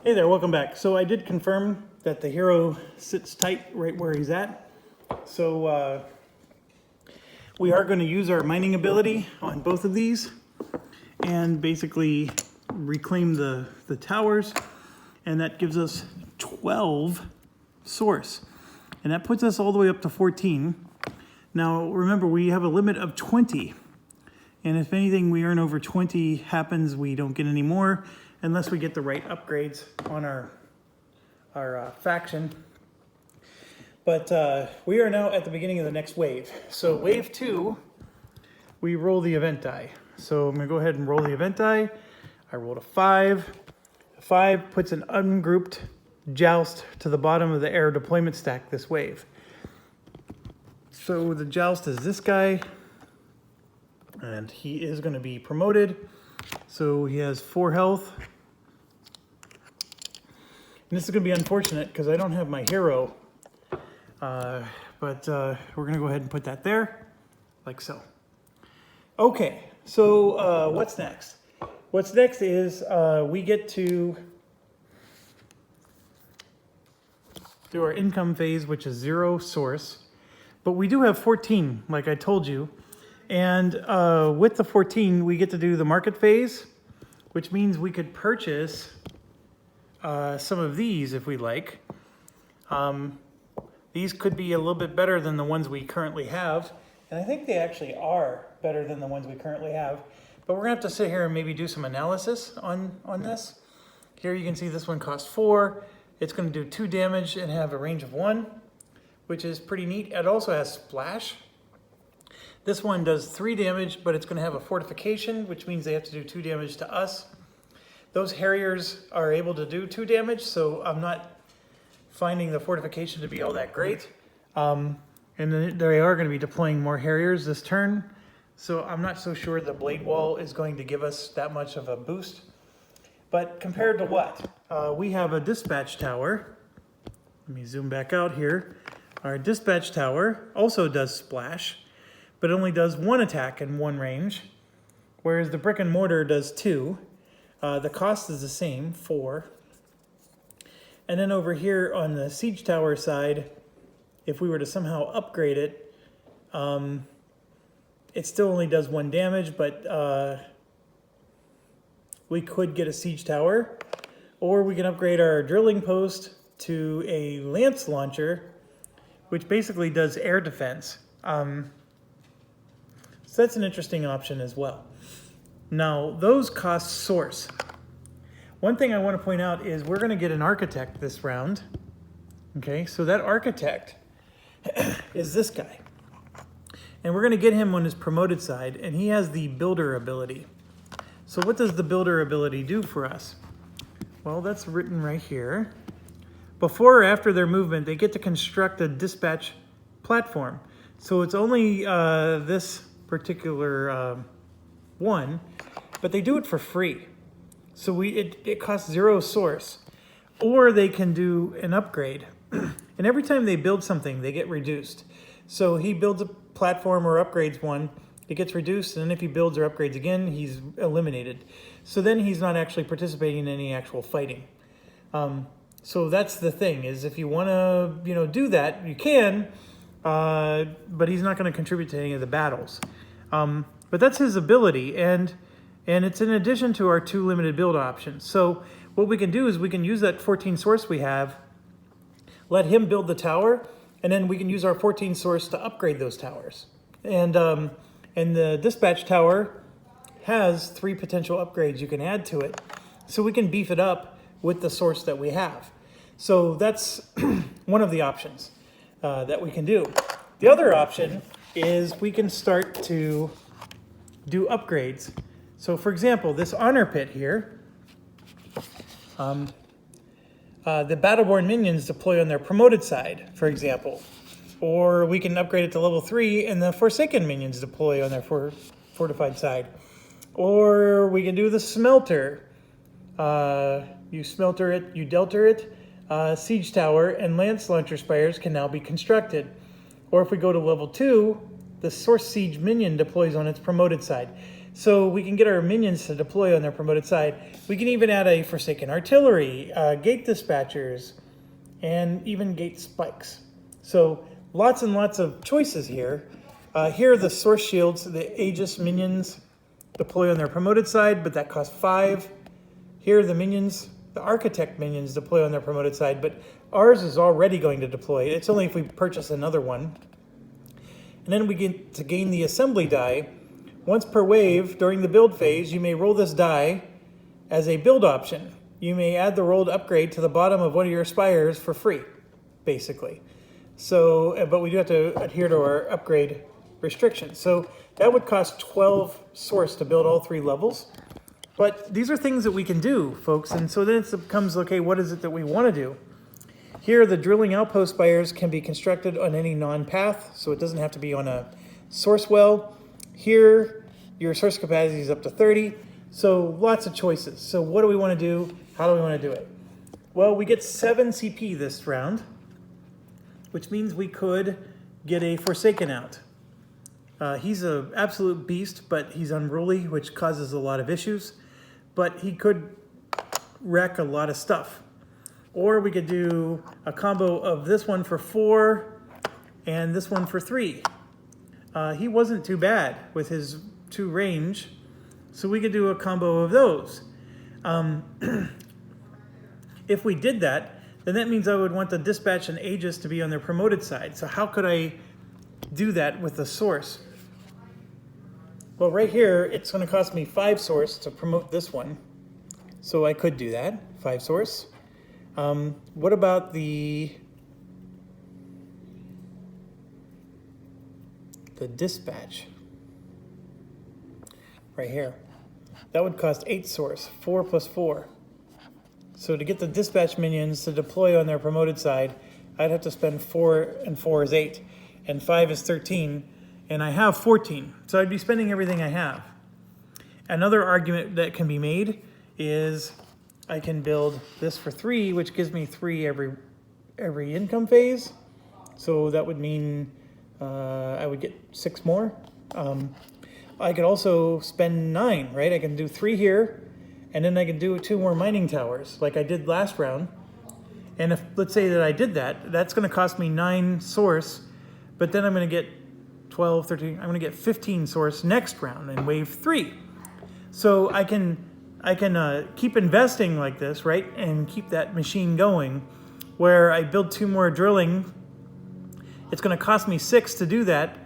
Hey there, welcome back. So I did confirm that the hero sits tight right where he's at. So we are going to use our mining ability on both of these and basically reclaim the towers, and that gives us 12 source. And that puts us all the way up to 14. Now remember, we have a limit of 20. And if anything we earn over 20 happens, we don't get any more unless we get the right upgrades on our faction. But we are now at the beginning of the next wave. So wave 2, we roll the event die. So I'm gonna go ahead and roll the event die. I rolled a 5. A 5 puts an ungrouped joust to the bottom of the air deployment stack this wave. So the joust is this guy, and he is going to be promoted. So he has 4 health. And this is going to be unfortunate because I don't have my hero. But we're going to go ahead and put that there, like so. Okay, so what's next? What's next is we get to do our income phase, which is 0 source. But we do have 14, like I told you. And with the 14, we get to do the market phase, which means we could purchase some of these if we like. These could be a little bit better than the ones we currently have. And I think they actually are better than the ones we currently have. But we're gonna have to sit here and maybe do some analysis on this. Here you can see this one costs 4. It's gonna do 2 damage and have a range of 1, which is pretty neat. It also has splash. This one does 3 damage, but it's going to have a fortification, which means they have to do 2 damage to us. Those Harriers are able to do 2 damage, so I'm not finding the fortification to be all that great. And then they are going to be deploying more Harriers this turn, so I'm not so sure the Blade Wall is going to give us that much of a boost. But compared to what? We have a Dispatch Tower. Let me zoom back out here. Our Dispatch Tower also does splash, but it only does 1 attack in 1 range, whereas the Brick and Mortar does 2. The cost is the same, 4. And then over here on the Siege Tower side, if we were to somehow upgrade it, it still only does 1 damage, but we could get a Siege Tower, or we can upgrade our Drilling Post to a Lance Launcher, which basically does air defense. So that's an interesting option as well. Now, those cost source. One thing I want to point out is we're going to get an architect this round. Okay, so that architect is this guy. And we're going to get him on his promoted side, and he has the builder ability. So what does the builder ability do for us? Well, that's written right here. Before or after their movement, they get to construct a dispatch platform. So it's only this particular one, but they do it for free. So it costs 0 source. Or they can do an upgrade. And every time they build something, they get reduced. So he builds a platform or upgrades one, it gets reduced, and then if he builds or upgrades again, he's eliminated. So then he's not actually participating in any actual fighting. So that's the thing, is if you want to, do that, you can, but he's not going to contribute to any of the battles. But that's his ability, and it's in addition to our 2 limited build options. So what we can do is we can use that 14 source we have, let him build the tower, and then we can use our 14 source to upgrade those towers. And the dispatch tower has 3 potential upgrades you can add to it. So we can beef it up with the source that we have. So that's one of the options that we can do. The other option is we can start to do upgrades. So for example, this honor pit here, the Battleborn minions deploy on their promoted side, for example. Or we can upgrade it to level 3 and the Forsaken minions deploy on their fortified side. Or we can do the smelter. You smelter it, you delter it, siege tower and lance launcher spires can now be constructed. Or if we go to level 2, the source siege minion deploys on its promoted side. so we can get our minions to deploy on their promoted side. We can even add a Forsaken Artillery, gate dispatchers, and even gate spikes. So lots and lots of choices here. Here are the source shields. The Aegis minions deploy on their promoted side, but that costs 5. Here are the minions, the Architect minions deploy on their promoted side, but ours is already going to deploy. It's only if we purchase another one. And then we get to gain the assembly die. Once per wave during the build phase, you may roll this die as a build option. You may add the rolled upgrade to the bottom of one of your spires for free, basically. So, but we do have to adhere to our upgrade restrictions. So that would cost 12 source to build all 3 levels. But these are things that we can do, folks. And so then it becomes, okay, what is it that we want to do? Here, the drilling outpost spires can be constructed on any non-path, so it doesn't have to be on a source well. Here, your source capacity is up to 30, so lots of choices. So what do we want to do? How do we want to do it? Well, we get 7 CP this round, which means we could get a Forsaken out. He's an absolute beast, but he's unruly, which causes a lot of issues. But he could wreck a lot of stuff. Or we could do a combo of this one for 4 and this one for 3. He wasn't too bad with his 2 range, so we could do a combo of those. If we did that, then that means I would want the Dispatch and Aegis to be on their promoted side. So how could I do that with the source? Well, right here, it's going to cost me 5 source to promote this one. So I could do that, 5 source. What about the Dispatch? Right here. That would cost 8 source, 4 plus 4. So to get the Dispatch minions to deploy on their promoted side, I'd have to spend 4, and 4 is 8, and 5 is 13, and I have 14. So I'd be spending everything I have. Another argument that can be made is I can build this for 3, which gives me 3 every income phase. So that would mean I would get 6 more. I could also spend 9, right? I can do 3 here, and then I can do 2 more mining towers like I did last round. And if, let's say that I did that, that's going to cost me 9 source, but then I'm going to get 12, 13, I'm going to get 15 source next round in wave 3. So I can keep investing like this, right? And keep that machine going where I build 2 more drilling. It's going to cost me 6 to do that.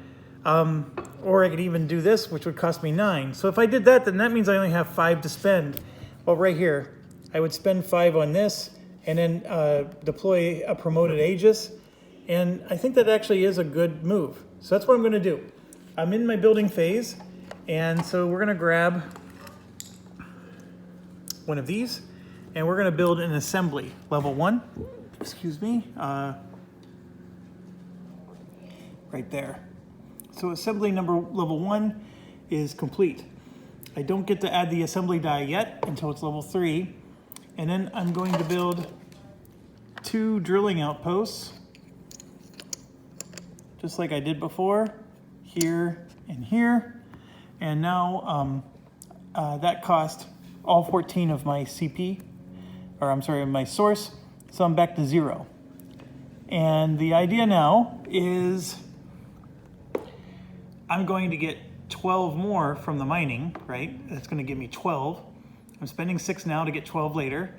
Or I could even do this, which would cost me 9. So if I did that, then that means I only have 5 to spend. Well, right here, I would spend 5 on this and then deploy a promoted Aegis. And I think that actually is a good move. So that's what I'm going to do. I'm in my building phase. And so we're going to grab one of these, and we're going to build an assembly level 1. Excuse me, right there. So assembly level 1 is complete. I don't get to add the assembly die yet until it's level 3, and then I'm going to build 2 drilling outposts, just like I did before, here and here, and now that cost all 14 of my CP, or I'm sorry, my source, so I'm back to 0. And the idea now is I'm going to get 12 more from the mining, right? That's going to give me 12. I'm spending 6 now to get 12 later.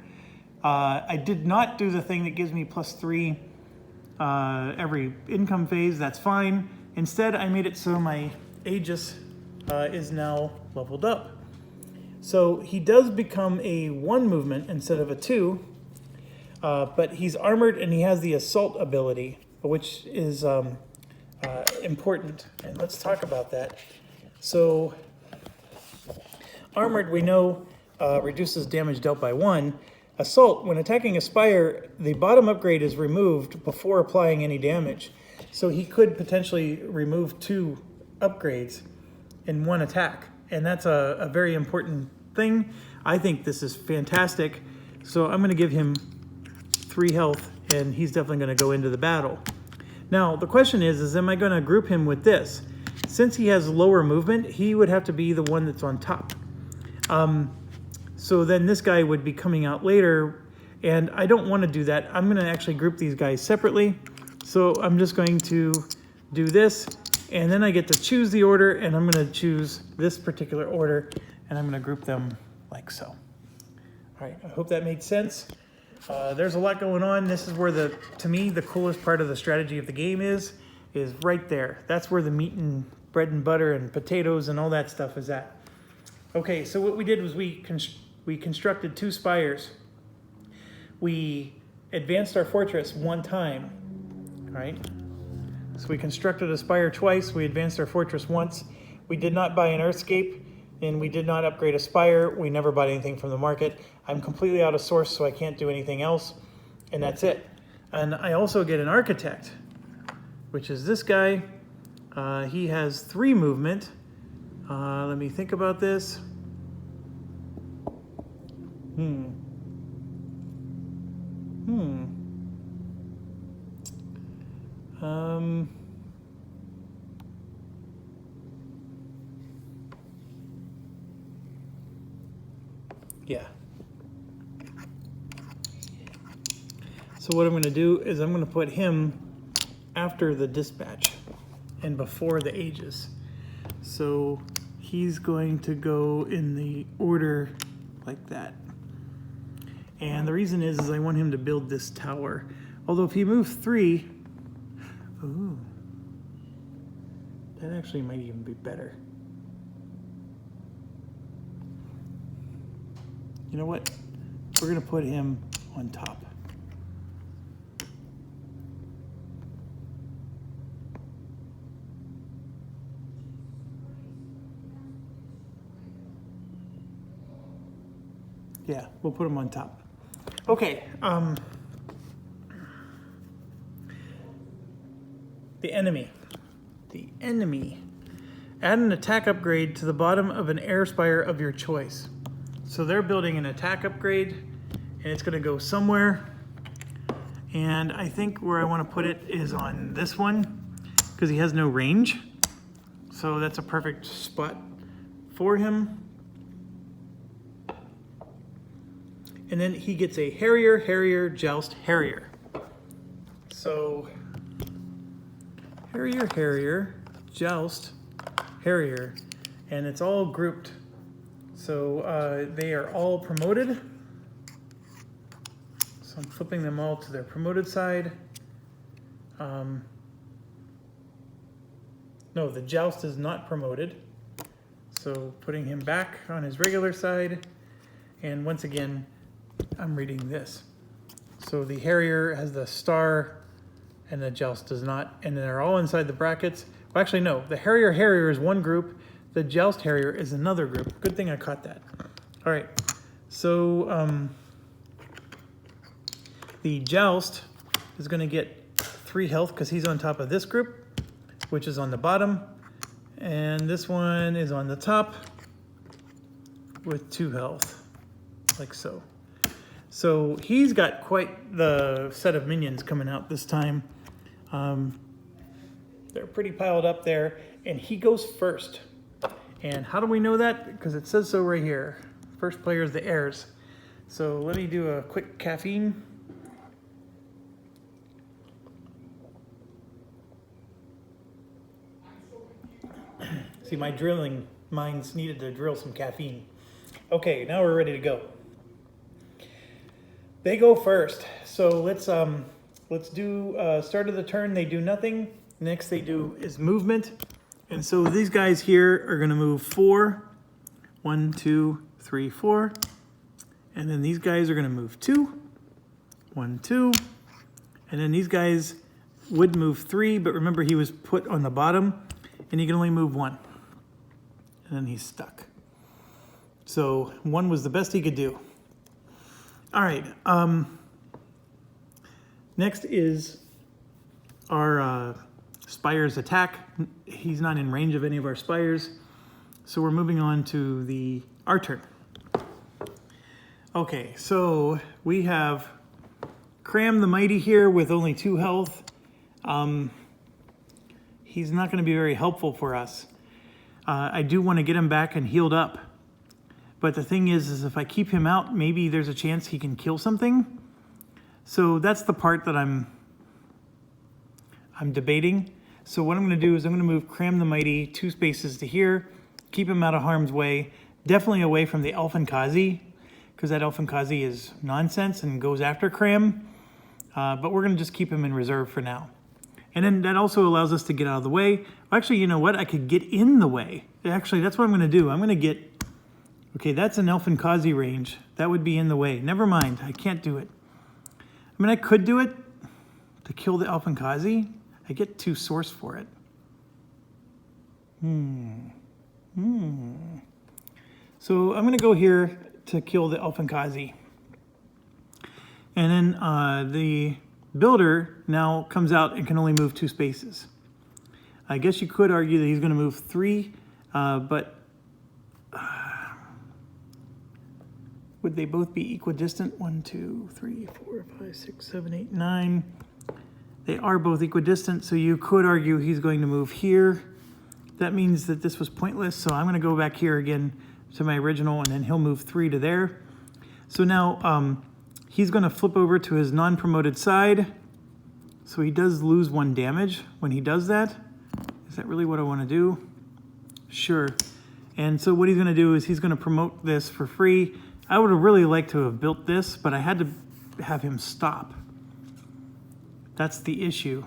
I did not do the thing that gives me +3 every income phase. That's fine. Instead, I made it so my Aegis is now leveled up. So he does become a 1 movement instead of a 2, but he's armored and he has the assault ability, which is important. And let's talk about that. So armored, we know, reduces damage dealt by 1. Assault, when attacking a spire, the bottom upgrade is removed before applying any damage. So he could potentially remove 2 upgrades in 1 attack. And that's a very important thing. I think this is fantastic. So I'm going to give him 3 health, and he's definitely going to go into the battle. Now, the question is am I going to group him with this? since he has lower movement, he would have to be the one that's on top. So then this guy would be coming out later, and I don't want to do that. I'm going to actually group these guys separately. So I'm just going to do this, and then I get to choose the order, and I'm going to choose this particular order, and I'm going to group them like so. All right, I hope that made sense. There's a lot going on. This is where to me, the coolest part of the strategy of the game is right there. That's where the meat and bread and butter and potatoes and all that stuff is at. Okay, so what we did was we constructed 2 spires. We advanced our fortress 1 time, right? So we constructed a spire twice, we advanced our fortress once. We did not buy an earthscape, and we did not upgrade a spire. We never bought anything from the market. I'm completely out of source, so I can't do anything else, and that's it. And I also get an architect, which is this guy. He has 3 movement. Let me think about this. Yeah. So what I'm going to do is I'm going to put him after the dispatch and before the ages. So he's going to go in the order like that. And the reason is I want him to build this tower. Although if he moves 3, ooh, that actually might even be better. You know what? We're going to put him on top. Yeah, we'll put him on top. Okay. The enemy. The enemy. Add an attack upgrade to the bottom of an air spire of your choice. So they're building an attack upgrade, and it's going to go somewhere. And I think where I want to put it is on this one, because he has no range. So that's a perfect spot for him. And then he gets a Harrier, Harrier, Joust, Harrier. So Harrier, Harrier, Joust, Harrier, and it's all grouped. So they are all promoted. So I'm flipping them all to their promoted side. No, the Joust is not promoted. So putting him back on his regular side. And once again, I'm reading this. So the Harrier has the star and the Joust does not, and they're all inside the brackets. Well, actually, no, the Harrier Harrier is one group, the Joust Harrier is another group. Good thing I caught that. All right, so the Joust is going to get 3 health because he's on top of this group, which is on the bottom, and this one is on the top with 2 health, like so. So he's got quite the set of minions coming out this time. They're pretty piled up there, and he goes first. And how do we know that? Because it says so right here. First player is the heirs. So let me do a quick caffeine. See, my drilling minds needed to drill some caffeine. Okay, now we're ready to go. They go first. So let's do start of the turn. They do nothing. Next they do is movement. And so these guys here are going to move 4. 1, 2, 3, 4. And then these guys are going to move 2. 1, 2. And then these guys would move 3, but remember he was put on the bottom and he can only move 1. And then he's stuck. So 1 was the best he could do. All right. Next is our Spire's attack. He's not in range of any of our Spires. So we're moving on to our turn. Okay, so we have Cram the Mighty here with only 2 health. he's not going to be very helpful for us. I do want to get him back and healed up. But the thing is if I keep him out, maybe there's a chance he can kill something. So that's the part that I'm debating. So what I'm going to do is I'm going to move Cram the Mighty 2 spaces to here, keep him out of harm's way, definitely away from the Elfinkazi, because that Elfinkazi is nonsense and goes after Cram. But we're going to just keep him in reserve for now. And then that also allows us to get out of the way. Actually, you know what? I could get in the way. Actually, that's what I'm going to do. I'm going to get... Okay, that's an Elfinkazi range. That would be in the way. Never mind. I can't do it. I mean, I could do it to kill the Elfinkazi. I get 2 source for it. So I'm going to go here to kill the Elfinkazi. And then the builder now comes out and can only move 2 spaces. I guess you could argue that he's going to move 3, but would they both be equidistant? 1, 2, 3, 4, 5, 6, 7, 8, 9. They are both equidistant, so you could argue he's going to move here. That means that this was pointless, so I'm going to go back here again to my original, and then he'll move 3 to there. So now he's going to flip over to his non-promoted side. So he does lose 1 damage when he does that. Is that really what I want to do? Sure. And so what he's going to do is he's going to promote this for free. I would have really liked to have built this, but I had to have him stop. That's the issue.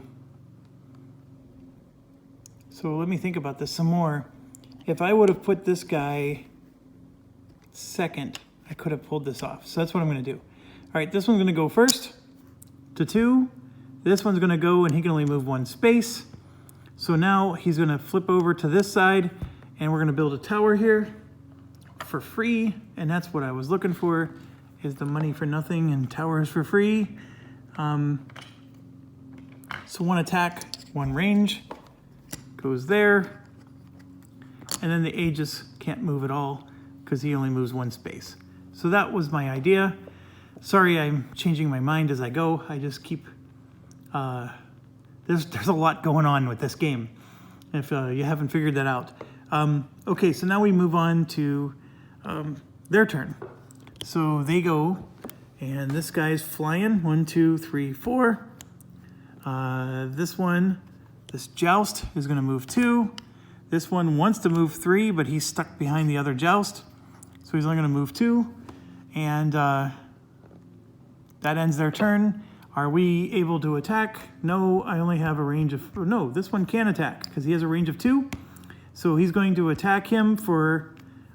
So let me think about this some more. If I would have put this guy second, I could have pulled this off. So that's what I'm going to do. All right, this one's going to go first to 2. This one's going to go, and he can only move 1 space. So now he's going to flip over to this side, and we're going to build a tower here for free. And that's what I was looking for, is the money for nothing and towers for free. So 1 attack, 1 range goes there. And then the Aegis can't move at all because he only moves 1 space. So that was my idea. Sorry, I'm changing my mind as I go. I just keep... there's a lot going on with this game, if you haven't figured that out. Okay, so now we move on to their turn. So they go, and this guy's flying. 1, 2, 3, 4. This Joust is going to move 2. This one wants to move 3, but he's stuck behind the other Joust. So he's only going to move 2. And that ends their turn. Are we able to attack? No, I only have a range of... No, this one can attack because he has a range of 2. So he's going to attack him for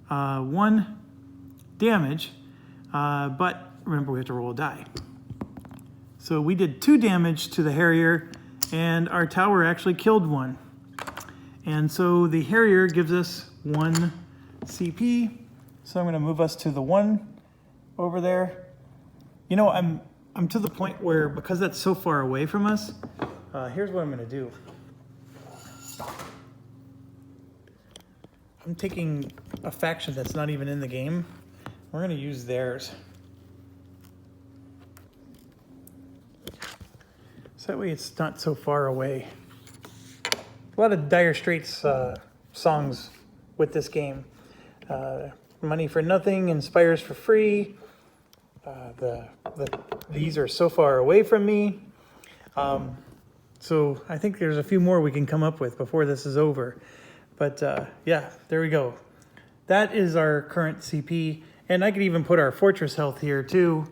1 damage. But remember, we have to roll a die. So we did 2 damage to the Harrier, and our tower actually killed 1. And so the Harrier gives us 1 CP. So I'm going to move us to the 1 over there. You know, I'm to the point where, because that's so far away from us, here's what I'm going to do. I'm taking a faction that's not even in the game. We're going to use theirs. So that way it's not so far away. A lot of Dire Straits songs with this game. Money for nothing, Inspires for free. These are so far away from me. So I think there's a few more we can come up with before this is over. But yeah, there we go. That is our current CP. And I could even put our fortress health here too,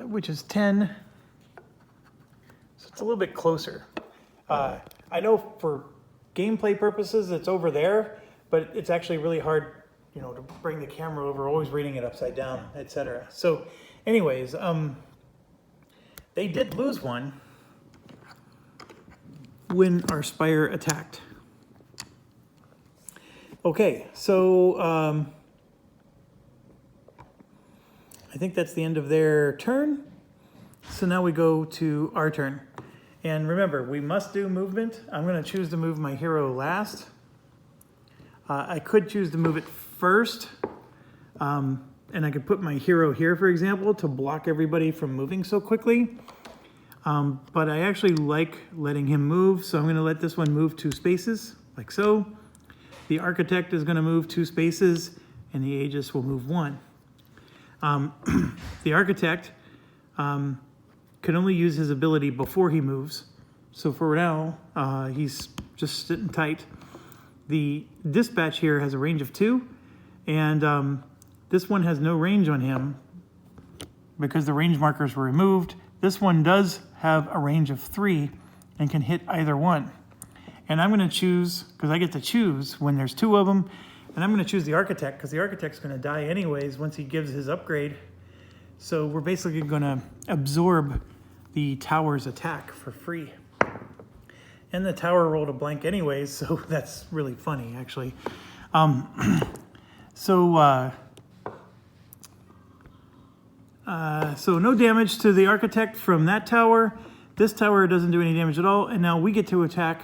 which is 10. So it's a little bit closer. I know for gameplay purposes it's over there, but it's actually really hard, you know, to bring the camera over, always reading it upside down, etc. So anyways, they did lose 1 when our Spire attacked. Okay, so I think that's the end of their turn. So now we go to our turn. And remember, we must do movement. I'm going to choose to move my hero last. I could choose to move it first. And I could put my hero here, for example, to block everybody from moving so quickly. but I actually like letting him move, so I'm going to let this one move 2 spaces, like so. The architect is going to move 2 spaces, and the Aegis will move 1. The architect can only use his ability before he moves, so for now, he's just sitting tight. The dispatch here has a range of 2, and this one has no range on him because the range markers were removed. This one does have a range of 3 and can hit either one. And I'm going to choose, because I get to choose when there's 2 of them, and I'm going to choose the architect because the architect's going to die anyways once he gives his upgrade. So we're basically going to absorb the tower's attack for free. And the tower rolled a blank anyways, so that's really funny actually. So no damage to the architect from that tower. This tower doesn't do any damage at all, and now we get to attack,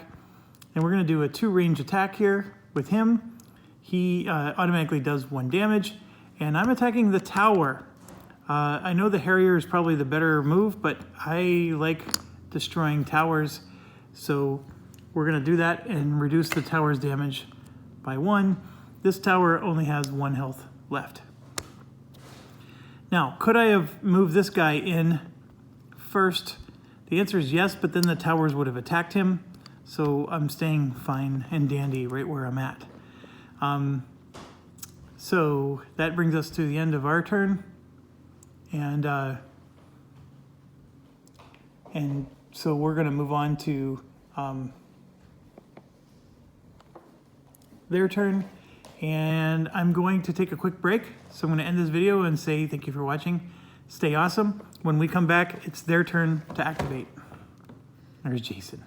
and we're going to do a 2-range attack here with him. He automatically does 1 damage, and I'm attacking the tower. I know the Harrier is probably the better move, but I like destroying towers, so we're going to do that and reduce the tower's damage by 1. This tower only has 1 health left. Now, could I have moved this guy in first? The answer is yes, but then the towers would have attacked him. So I'm staying fine and dandy right where I'm at. So that brings us to the end of our turn. And so we're going to move on to their turn. And I'm going to take a quick break. So I'm going to end this video and say thank you for watching. Stay awesome. When we come back, it's their turn to activate. There's Jason.